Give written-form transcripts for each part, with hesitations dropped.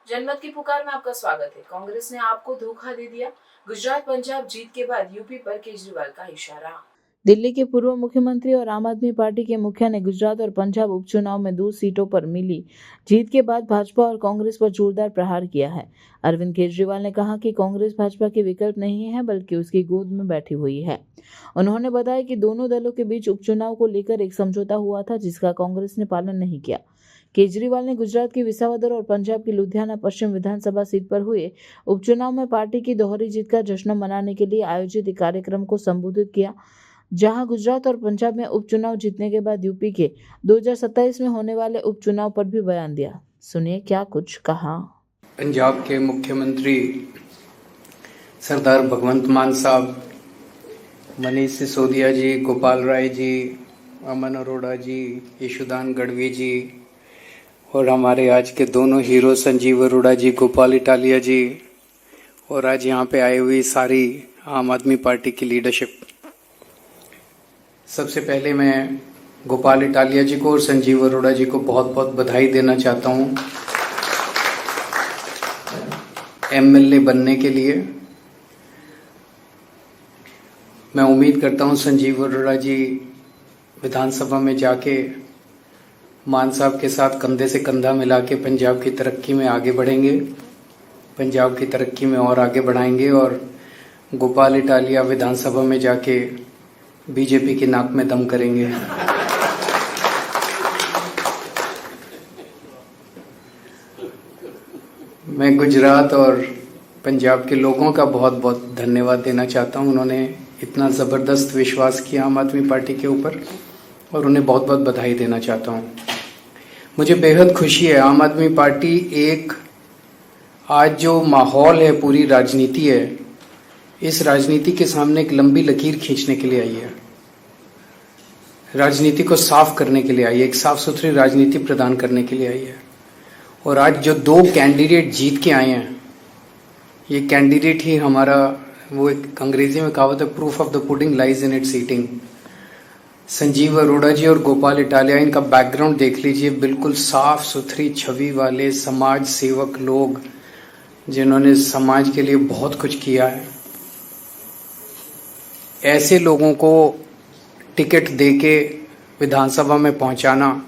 जनमत की पुकार में आपका स्वागत है। कांग्रेस ने आपको धोखा दे दिया। गुजरात पंजाब जीत के बाद यूपी पर केजरीवाल का इशारा। दिल्ली के पूर्व मुख्यमंत्री और आम आदमी पार्टी के मुखिया ने गुजरात और पंजाब उपचुनाव में 2 सीटों पर मिली जीत के बाद भाजपा और कांग्रेस पर जोरदार प्रहार किया है। अरविंद केजरीवाल ने कहा कि कांग्रेस भाजपा के विकल्प नहीं है बल्कि उसकी गोद में बैठी हुई है। उन्होंने बताया कि दोनों दलों के बीच उपचुनाव को लेकर एक समझौता हुआ था जिसका कांग्रेस ने पालन नहीं किया। केजरीवाल ने गुजरात की विसावदर और पंजाब की लुधियाना पश्चिम विधानसभा सीट पर हुए उपचुनाव में पार्टी की दोहरी जीत का जश्न मनाने के लिए आयोजित एक कार्यक्रम को संबोधित किया, जहां गुजरात और पंजाब में उपचुनाव जीतने के बाद यूपी के 2027 में होने वाले उपचुनाव पर भी बयान दिया। सुनिए क्या कुछ कहा। पंजाब के मुख्यमंत्री सरदार भगवंत मान साहब, मनीष सिसोदिया जी, गोपाल राय जी, अमन अरोड़ा जी, यशोदान गढ़वी जी और हमारे आज के दोनों हीरो संजीव अरोड़ा जी, गोपाल इटालिया जी और आज यहाँ पे आई हुई सारी आम आदमी पार्टी की लीडरशिप। सबसे पहले मैं गोपाल इटालिया जी को और संजीव अरोड़ा जी को बहुत बहुत बधाई देना चाहता हूँ एमएलए बनने के लिए। मैं उम्मीद करता हूँ संजीव अरोड़ा जी विधानसभा में जाके मान साहब के साथ कंधे से कंधा मिला के पंजाब की तरक्की में आगे बढ़ेंगे, पंजाब की तरक्की में और आगे बढ़ाएंगे और गोपाल इटालिया विधानसभा में जाके बीजेपी की नाक में दम करेंगे। मैं गुजरात और पंजाब के लोगों का बहुत बहुत धन्यवाद देना चाहता हूं। उन्होंने इतना ज़बरदस्त विश्वास किया आम आदमी पार्टी के ऊपर और उन्हें बहुत बहुत बधाई देना चाहता हूं। मुझे बेहद खुशी है, आम आदमी पार्टी एक आज जो माहौल है, पूरी राजनीति है, इस राजनीति के सामने एक लंबी लकीर खींचने के लिए आई है, राजनीति को साफ करने के लिए आई है, एक साफ सुथरी राजनीति प्रदान करने के लिए आई है। और आज जो 2 कैंडिडेट जीत के आए हैं, ये कैंडिडेट ही हमारा, वो एक अंग्रेजी में कहावत है, proof of the pudding lies in its eating. Sanjeev Arora ji और गोपाल इटालिया, इनका बैकग्राउंड देख लीजिए, बिल्कुल साफ सुथरी छवि वाले समाज सेवक लोग जिन्होंने समाज के लिए बहुत कुछ किया है। ऐसे लोगों को टिकट देके विधानसभा में पहुंचाना,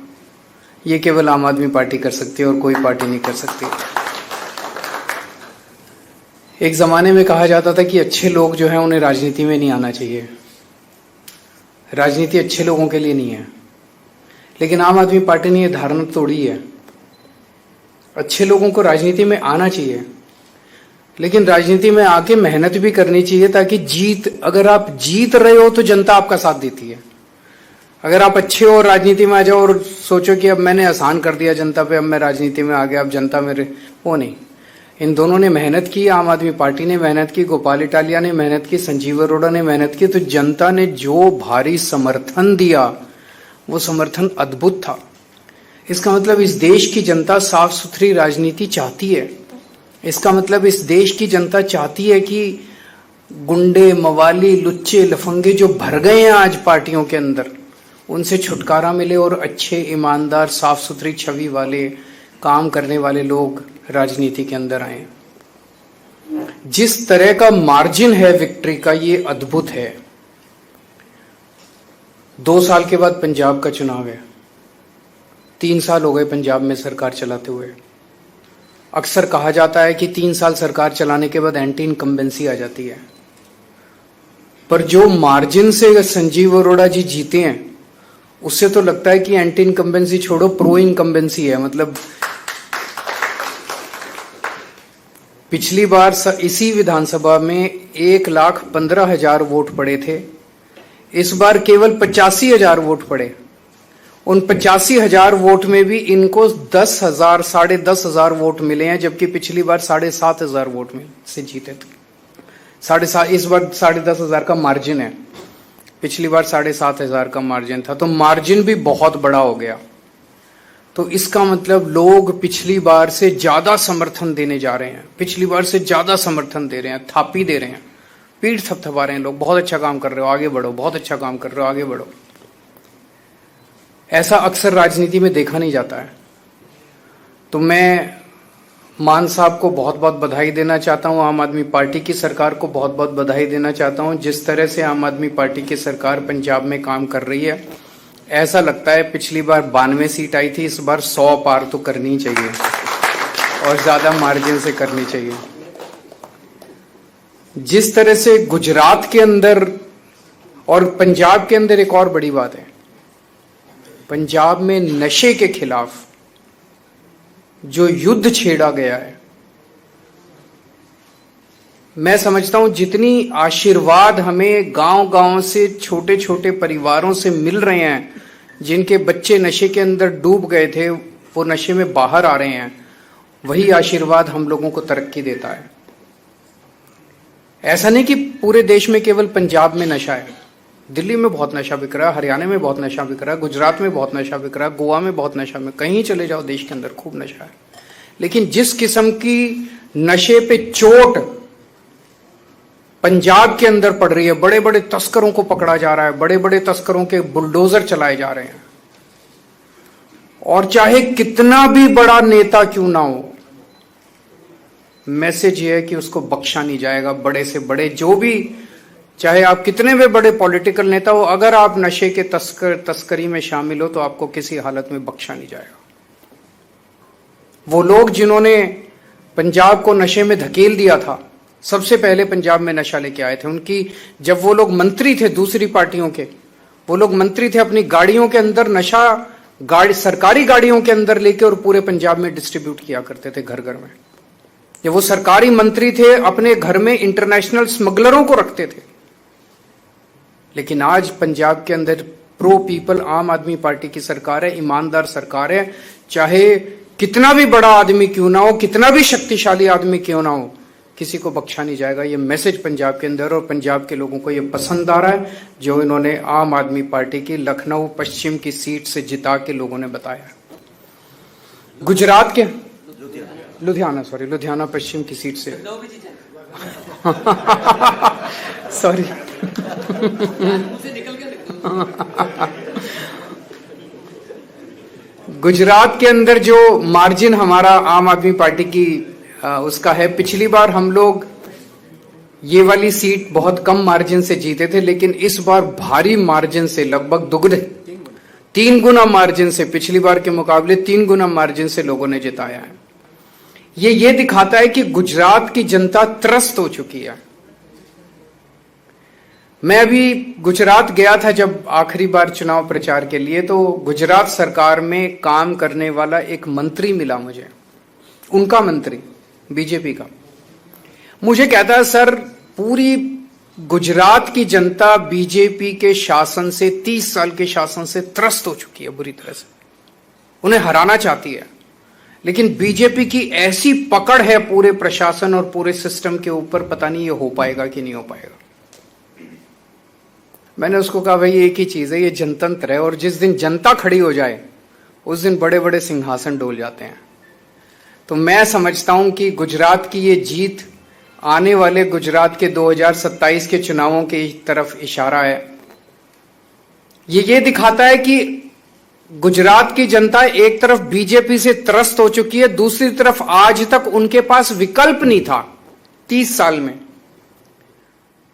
ये केवल आम आदमी पार्टी कर सकती है और कोई पार्टी नहीं कर सकती। एक जमाने में कहा जाता था कि अच्छे लोग जो हैं उन्हें राजनीति में नहीं आना चाहिए, राजनीति अच्छे लोगों के लिए नहीं है। लेकिन आम आदमी पार्टी ने यह धारणा तोड़ी है, अच्छे लोगों को राजनीति में आना चाहिए, लेकिन राजनीति में आके मेहनत भी करनी चाहिए ताकि अगर आप जीत रहे हो तो जनता आपका साथ देती है। अगर आप अच्छे हो राजनीति में आ जाओ और सोचो कि अब मैंने आसान कर दिया जनता पे, अब मैं राजनीति में आ गया, अब जनता मेरे, वो नहीं। इन दोनों ने मेहनत की, आम आदमी पार्टी ने मेहनत की, गोपाल इटालिया ने मेहनत की, संजीव अरोड़ा ने मेहनत की, तो जनता ने जो भारी समर्थन दिया वो समर्थन अद्भुत था। इसका मतलब इस देश की जनता साफ सुथरी राजनीति चाहती है। इसका मतलब इस देश की जनता चाहती है कि गुंडे, मवाली, लुच्चे, लफंगे जो भर गए हैं आज पार्टियों के अंदर, उनसे छुटकारा मिले और अच्छे, ईमानदार, साफ सुथरी छवि वाले, काम करने वाले लोग राजनीति के अंदर आए। जिस तरह का मार्जिन है विक्ट्री का, ये अद्भुत है। 2 साल के बाद पंजाब का चुनाव है, 3 साल हो गए पंजाब में सरकार चलाते हुए। अक्सर कहा जाता है कि 3 साल सरकार चलाने के बाद एंटी इनकम्बेंसी आ जाती है, पर जो मार्जिन से संजीव अरोड़ा जी जीते हैं उससे तो लगता है कि एंटी इनकम्बेंसी छोड़ो, प्रो इनकम्बेंसी है। मतलब पिछली बार इसी विधानसभा में 1,15,000 वोट पड़े थे, इस बार केवल 85,000 वोट पड़े। उन 85,000 वोट में भी इनको 10,000, 10,500 वोट मिले हैं, जबकि पिछली बार 7,500 वोट में से जीते थे। 7,500, इस बार 10,500 का मार्जिन है, पिछली बार 7,500 का मार्जिन था, तो मार्जिन भी बहुत बड़ा हो गया। तो इसका मतलब लोग पिछली बार से ज्यादा समर्थन देने जा रहे हैं, पिछली बार से ज्यादा समर्थन दे रहे हैं, थापी दे रहे हैं, पीठ थपथपा रहे हैं लोग, बहुत अच्छा काम कर रहे हो, आगे बढ़ो, बहुत अच्छा काम कर रहे हो, आगे बढ़ो। ऐसा अक्सर राजनीति में देखा नहीं जाता है। तो मैं मान साहब को बहुत बहुत बधाई देना चाहता हूं, आम आदमी पार्टी की सरकार को बहुत बहुत बधाई देना चाहता हूं। जिस तरह से आम आदमी पार्टी की सरकार पंजाब में काम कर रही है, ऐसा लगता है पिछली बार 92 सीट आई थी, इस बार 100 पार तो करनी चाहिए और ज्यादा मार्जिन से करनी चाहिए। जिस तरह से गुजरात के अंदर और पंजाब के अंदर एक और बड़ी बात है, पंजाब में नशे के खिलाफ जो युद्ध छेड़ा गया है, मैं समझता हूं जितनी आशीर्वाद हमें गांव-गांव से छोटे छोटे परिवारों से मिल रहे हैं, जिनके बच्चे नशे के अंदर डूब गए थे वो नशे में बाहर आ रहे हैं, वही आशीर्वाद हम लोगों को तरक्की देता है। ऐसा नहीं कि पूरे देश में केवल पंजाब में नशा है, दिल्ली में बहुत नशा बिक रहा है, हरियाणा में बहुत नशा बिक रहा है, गुजरात में बहुत नशा बिक रहा है, गोवा में बहुत नशा, में कहीं चले जाओ देश के अंदर खूब नशा है। लेकिन जिस किस्म की नशे पे चोट पंजाब के अंदर पड़ रही है, बड़े बड़े तस्करों को पकड़ा जा रहा है, बड़े बड़े तस्करों के बुलडोजर चलाए जा रहे हैं, और चाहे कितना भी बड़ा नेता क्यों ना हो, मैसेज ये है कि उसको बख्शा नहीं जाएगा। बड़े से बड़े जो भी, चाहे आप कितने भी बड़े पॉलिटिकल नेता हो, अगर आप नशे के तस्करी में शामिल हो तो आपको किसी हालत में बख्शा नहीं जाएगा। वो लोग जिन्होंने पंजाब को नशे में धकेल दिया था, सबसे पहले पंजाब में नशा लेके आए थे, उनकी जब वो लोग मंत्री थे दूसरी पार्टियों के, वो लोग मंत्री थे, अपनी गाड़ियों के अंदर नशा सरकारी गाड़ियों के अंदर लेके और पूरे पंजाब में डिस्ट्रीब्यूट किया करते थे घर घर में। जब वो सरकारी मंत्री थे, अपने घर में इंटरनेशनल स्मगलरों को रखते थे। लेकिन आज पंजाब के अंदर प्रो पीपल आम आदमी पार्टी की सरकार है, ईमानदार सरकार है। चाहे कितना भी बड़ा आदमी क्यों ना हो, कितना भी शक्तिशाली आदमी क्यों ना हो, किसी को बख्शा नहीं जाएगा। ये मैसेज पंजाब के अंदर, और पंजाब के लोगों को ये पसंद आ रहा है जो इन्होंने आम आदमी पार्टी की लखनऊ पश्चिम की सीट से जिता के लोगों ने बताया। गुजरात के लुधियाना पश्चिम की सीट से सॉरी गुजरात के अंदर जो मार्जिन हमारा आम आदमी पार्टी की उसका है, पिछली बार हम लोग ये वाली सीट बहुत कम मार्जिन से जीते थे, लेकिन इस बार भारी मार्जिन से, लगभग दुगने 3 गुना मार्जिन से, पिछली बार के मुकाबले 3 गुना मार्जिन से लोगों ने जिताया है। ये दिखाता है कि गुजरात की जनता त्रस्त हो चुकी है। मैं अभी गुजरात गया था जब आखिरी बार चुनाव प्रचार के लिए, तो गुजरात सरकार में काम करने वाला एक मंत्री मिला मुझे, उनका मंत्री बीजेपी का। मुझे कहता है, सर पूरी गुजरात की जनता बीजेपी के शासन से, 30 साल के शासन से त्रस्त हो चुकी है बुरी तरह से, उन्हें हराना चाहती है। लेकिन बीजेपी की ऐसी पकड़ है पूरे प्रशासन और पूरे सिस्टम के ऊपर, पता नहीं ये हो पाएगा कि नहीं हो पाएगा। मैंने उसको कहा, भाई एक ही चीज है, ये जनतंत्र है, और जिस दिन जनता खड़ी हो जाए उस दिन बड़े बड़े सिंहासन डोल जाते हैं। तो मैं समझता हूं कि गुजरात की ये जीत आने वाले गुजरात के 2027 के चुनावों की तरफ इशारा है। ये दिखाता है कि गुजरात की जनता एक तरफ बीजेपी से त्रस्त हो चुकी है, दूसरी तरफ आज तक उनके पास विकल्प नहीं था 30 साल में।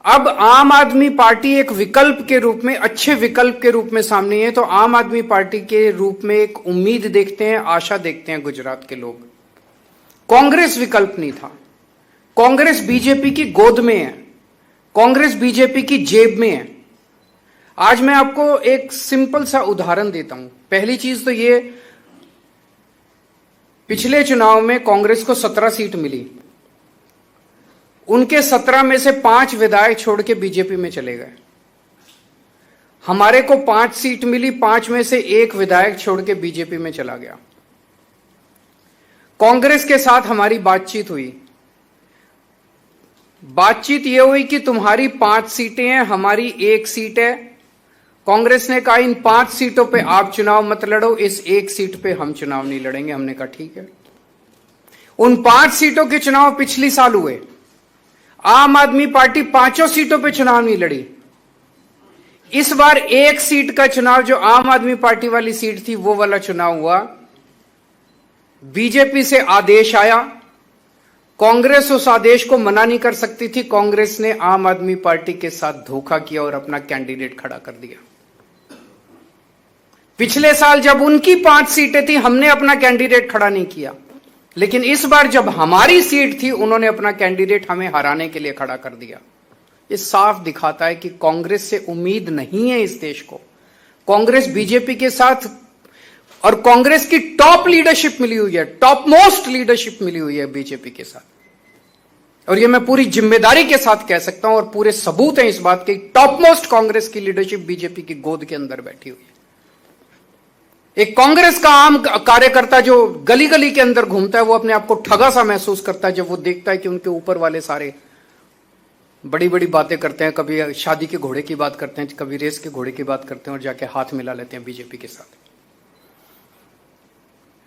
अब आम आदमी पार्टी एक विकल्प के रूप में, अच्छे विकल्प के रूप में सामने है। तो आम आदमी पार्टी के रूप में एक उम्मीद देखते हैं, आशा देखते हैं गुजरात के लोग। कांग्रेस विकल्प नहीं था, कांग्रेस बीजेपी की गोद में है, कांग्रेस बीजेपी की जेब में है। आज मैं आपको एक सिंपल सा उदाहरण देता हूं। पहली चीज तो ये, पिछले चुनाव में कांग्रेस को 17 सीट मिली, उनके 17 में से 5 विधायक छोड़ के बीजेपी में चले गए। हमारे को 5 सीट मिली, 5 में से 1 विधायक छोड़ के बीजेपी में चला गया। कांग्रेस के साथ हमारी बातचीत हुई, बातचीत यह हुई कि तुम्हारी 5 सीटें हैं, हमारी 1 सीट है। कांग्रेस ने कहा इन 5 सीटों पे आप चुनाव मत लड़ो, इस 1 सीट पे हम चुनाव नहीं लड़ेंगे। हमने कहा ठीक है। उन 5 सीटों के चुनाव पिछली साल हुए, आम आदमी पार्टी 5 सीटों पे चुनाव नहीं लड़ी। इस बार 1 सीट का चुनाव, जो आम आदमी पार्टी वाली सीट थी, वो वाला चुनाव हुआ। बीजेपी से आदेश आया कांग्रेस उस आदेश को मना नहीं कर सकती थी। कांग्रेस ने आम आदमी पार्टी के साथ धोखा किया और अपना कैंडिडेट खड़ा कर दिया। पिछले साल जब उनकी 5 सीटें थी, हमने अपना कैंडिडेट खड़ा नहीं किया, लेकिन इस बार जब हमारी सीट थी, उन्होंने अपना कैंडिडेट हमें हराने के लिए खड़ा कर दिया। ये साफ दिखाता है कि कांग्रेस से उम्मीद नहीं है इस देश को। कांग्रेस बीजेपी के साथ, और कांग्रेस की टॉप लीडरशिप मिली हुई है, टॉप मोस्ट लीडरशिप मिली हुई है बीजेपी के साथ, और ये मैं पूरी जिम्मेदारी के साथ कह सकता हूं, और पूरे सबूत हैं इस बात के। टॉप मोस्ट कांग्रेस की लीडरशिप बीजेपी की गोद के अंदर बैठी हुई है। एक कांग्रेस का आम कार्यकर्ता जो गली गली के अंदर घूमता है, वो अपने आप को ठगा सा महसूस करता है जब वो देखता है कि उनके ऊपर वाले सारे बड़ी बड़ी बातें करते हैं, कभी शादी के घोड़े की बात करते हैं, कभी रेस के घोड़े की बात करते हैं, और जाके हाथ मिला लेते हैं बीजेपी के साथ।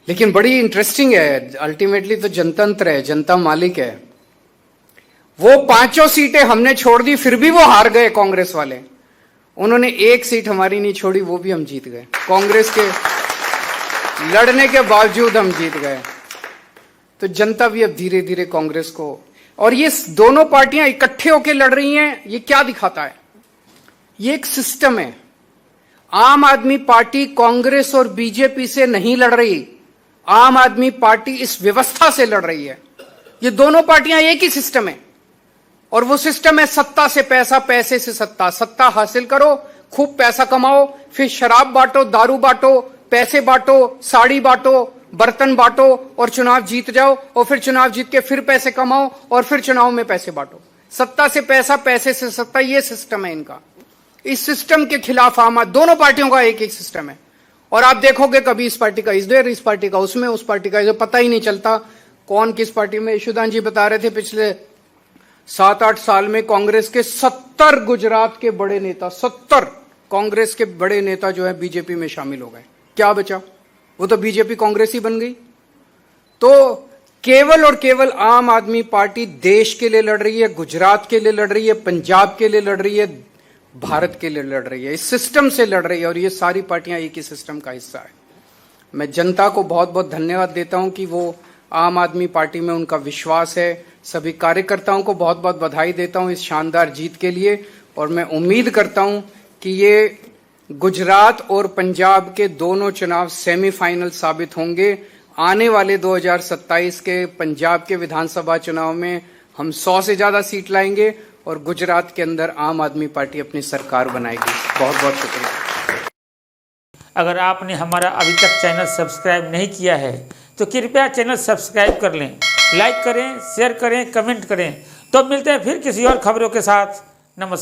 लेकिन बड़ी इंटरेस्टिंग है, अल्टीमेटली तो जनतंत्र है, जनता मालिक है। वो 5 सीटें हमने छोड़ दी, फिर भी वो हार गए कांग्रेस वाले। उन्होंने 1 सीट हमारी नहीं छोड़ी, वो भी हम जीत गए। कांग्रेस के लड़ने के बावजूद हम जीत गए। तो जनता भी अब धीरे धीरे कांग्रेस को, और ये दोनों पार्टियां इकट्ठे होकर लड़ रही हैं, ये क्या दिखाता है? ये एक सिस्टम है। आम आदमी पार्टी कांग्रेस और बीजेपी से नहीं लड़ रही, आम आदमी पार्टी इस व्यवस्था से लड़ रही है। ये दोनों पार्टियां एक ही सिस्टम है, और वो सिस्टम है सत्ता से पैसा, पैसे से सत्ता। सत्ता हासिल करो, खूब पैसा कमाओ, फिर शराब बांटो, दारू बांटो, पैसे बांटो, साड़ी बांटो, बर्तन बांटो, और चुनाव जीत जाओ, और फिर चुनाव जीत के फिर पैसे कमाओ, और फिर चुनाव में पैसे बांटो। सत्ता से पैसा, पैसे से सत्ता, ये सिस्टम है इनका। इस सिस्टम के खिलाफ दोनों पार्टियों का एक एक सिस्टम है। और आप देखोगे कभी इस पार्टी का इधर, इस पार्टी का उसमें, उस पार्टी का इधर, पता ही नहीं चलता कौन किस पार्टी में। यशोदान जी बता रहे थे पिछले 7-8 साल में कांग्रेस के 70 गुजरात के बड़े नेता, 70 कांग्रेस के बड़े नेता जो है बीजेपी में शामिल हो गए। क्या बचा? वो तो बीजेपी कांग्रेस ही बन गई। तो केवल और केवल आम आदमी पार्टी देश के लिए लड़ रही है, गुजरात के लिए लड़ रही है, पंजाब के लिए लड़ रही है, भारत के लिए लड़ रही है, इस सिस्टम से लड़ रही है, और ये सारी पार्टियां एक ही सिस्टम का हिस्सा है। मैं जनता को बहुत बहुत धन्यवाद देता हूं कि वो आम आदमी पार्टी में उनका विश्वास है। सभी कार्यकर्ताओं को बहुत बहुत बधाई देता हूं इस शानदार जीत के लिए, और मैं उम्मीद करता हूं कि ये गुजरात और पंजाब के दोनों चुनाव सेमीफाइनल साबित होंगे। आने वाले 2027 के पंजाब के विधानसभा चुनाव में हम 100 से ज्यादा सीट लाएंगे, और गुजरात के अंदर आम आदमी पार्टी अपनी सरकार बनाएगी। बहुत बहुत शुक्रिया। अगर आपने हमारा अभी तक चैनल सब्सक्राइब नहीं किया है तो कृपया चैनल सब्सक्राइब कर लें, लाइक करें, शेयर करें, कमेंट करें। तो मिलते हैं फिर किसी और खबरों के साथ। नमस्कार।